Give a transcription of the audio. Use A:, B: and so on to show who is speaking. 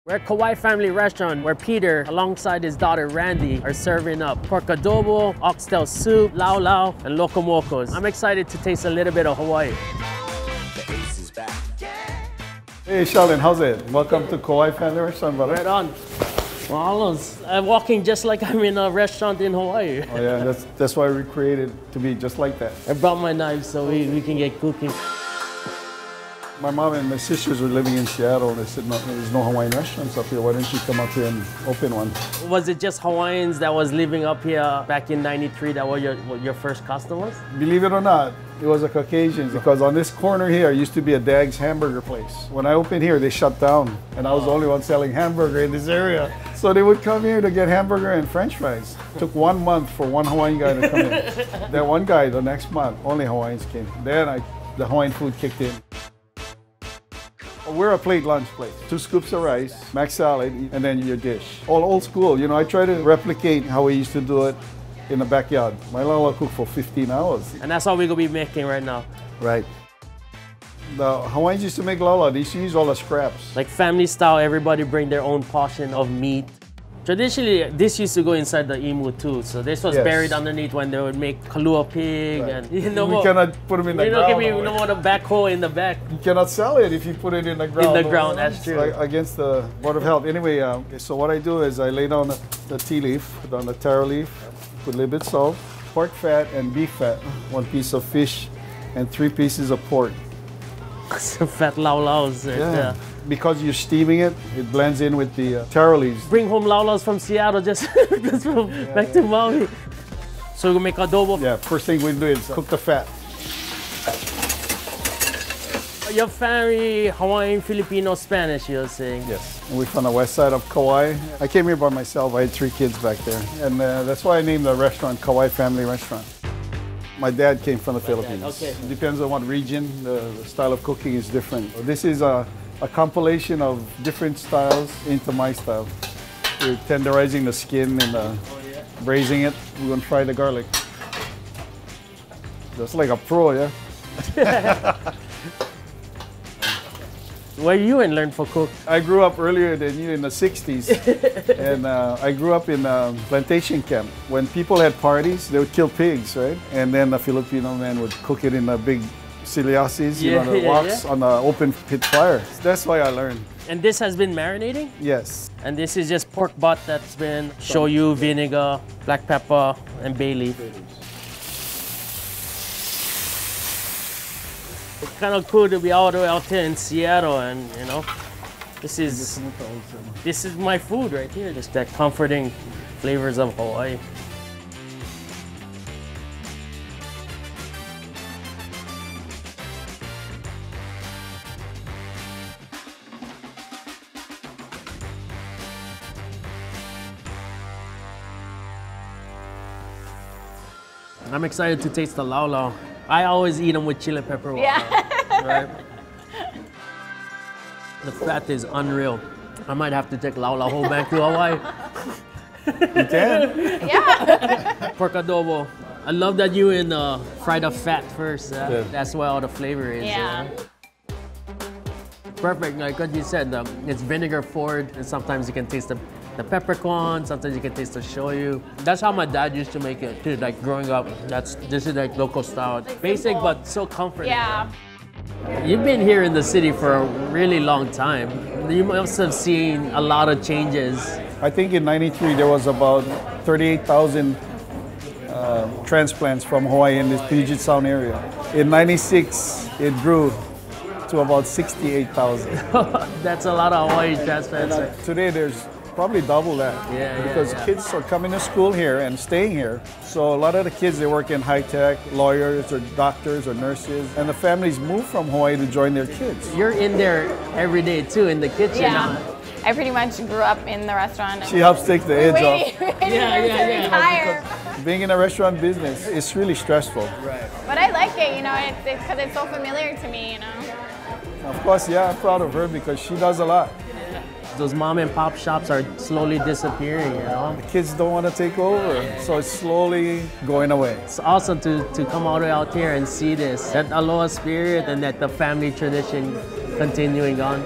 A: We're at Hawaiʻi Family Restaurant where Peter, alongside his daughter Randy, are serving up pork adobo, oxtail soup, lau lau, and locomocos. I'm excited to taste a little bit of Hawaii.
B: Hey Sheldon, how's it? Welcome to Hawaiʻi Family Restaurant, brother.
A: Right on. Wow, I'm walking just like I'm in a restaurant in Hawaii.
B: Oh yeah, that's why we created to be just like that.
A: I brought my knives so we can get cooking.
B: My mom and my sisters were living in Seattle. They said, no, there's no Hawaiian restaurants up here. Why don't you come up here and open one?
A: Was it just Hawaiians that was living up here back in '93 that were your first customers?
B: Believe it or not, it was a Caucasians because on this corner here used to be a Dag's hamburger place. When I opened here, they shut down and I was the only one selling hamburger in this area. So they would come here to get hamburger and French fries. It took 1 month for one Hawaiian guy to come in. That one guy, the next month, only Hawaiians came. Then the Hawaiian food kicked in. We're a plate lunch place. 2 scoops of rice, mac salad, and then your dish. All old school. You know, I try to replicate how we used to do it in the backyard. My lala cooked for 15 hours.
A: And that's all we're gonna be making right now.
B: Right. The Hawaiians used to make lala. They used to use all the scraps.
A: Like family style, everybody bring their own portion of meat. Traditionally, this used to go inside the imu too. So this was buried underneath when they would make kalua pig.
B: Right.
A: And you know,
B: we cannot put them in the ground.
A: You don't want a backhoe in the back.
B: You cannot sell it if you put it in the ground.
A: In the ground, that's true.
B: Like against the Board of Health. Anyway, so what I do is I lay down the tea leaf, put on the taro leaf, put a little bit of salt, pork fat and beef fat, 1 piece of fish, and 3 pieces of pork.
A: Some fat Lau Laus.
B: Yeah. Because you're steaming it, it blends in with the taro leaves.
A: Bring home Lau Laus from Seattle, just back to Maui. So we make adobo.
B: Yeah, first thing we do is cook the fat.
A: Your family, Hawaiian, Filipino, Spanish, you're saying?
B: Yes. And we're from the west side of Kauai. I came here by myself. I had 3 kids back there. And that's why I named the restaurant Hawaiʻi Family Restaurant. My dad came from the Philippines.
A: Okay.
B: It depends on what region, the style of cooking is different. This is a compilation of different styles into my style. We're tenderizing the skin and braising it. We're gonna fry the garlic. That's like a pro, yeah?
A: Where you and learn for cook?
B: I grew up earlier than you in the 60s. And I grew up in a plantation camp. When people had parties, they would kill pigs, right? And then the Filipino men would cook it in a big siliasis, you know, the woks on the open pit fire. That's why I learned.
A: And this has been marinating?
B: Yes.
A: And this is just pork butt that's been shoyu, vinegar, black pepper, and bay leaf. It's kind of cool to be all the way out here in Seattle, and you know, this is my food right here. Just that comforting flavors of Hawaii. I'm excited to taste the lau lau. I always eat them with chili pepper water. Yeah. Right? The fat is unreal. I might have to take lau lau whole back to Hawaii.
B: You can?
A: Yeah. Pork adobo. I love that you fry the fat first. That's where all the flavor is.
C: Yeah.
A: Perfect, like what you said, it's vinegar forward, and sometimes you can taste the peppercorn, sometimes you can taste the shoyu. That's how my dad used to make it too, like growing up. This is like local style. Basic, but so comforting.
C: Yeah.
A: You've been here in the city for a really long time. You must have seen a lot of changes.
B: I think in '93 there was about 38,000 transplants from Hawaii in this Puget Sound area. In '96 it grew to about 68,000.
A: That's a lot of Hawaii transplants.
B: Today there's probably double that. Because kids are coming to school here and staying here. So a lot of the kids, they work in high tech, lawyers or doctors or nurses, and the families move from Hawaii to join their kids.
A: You're in there every day too, in the kitchen.
C: Yeah. I pretty much grew up in the restaurant.
B: She helps take the edge off.
C: Retire.
B: Being in a restaurant business, it's really stressful.
A: Right.
C: But I like it, you know, because it's so familiar to me, you know.
B: Of course, yeah, I'm proud of her because she does a lot.
A: Those mom and pop shops are slowly disappearing, you know?
B: The kids don't want to take over, so it's slowly going away.
A: It's awesome to come all the way out here and see this, that aloha spirit and that the family tradition continuing on.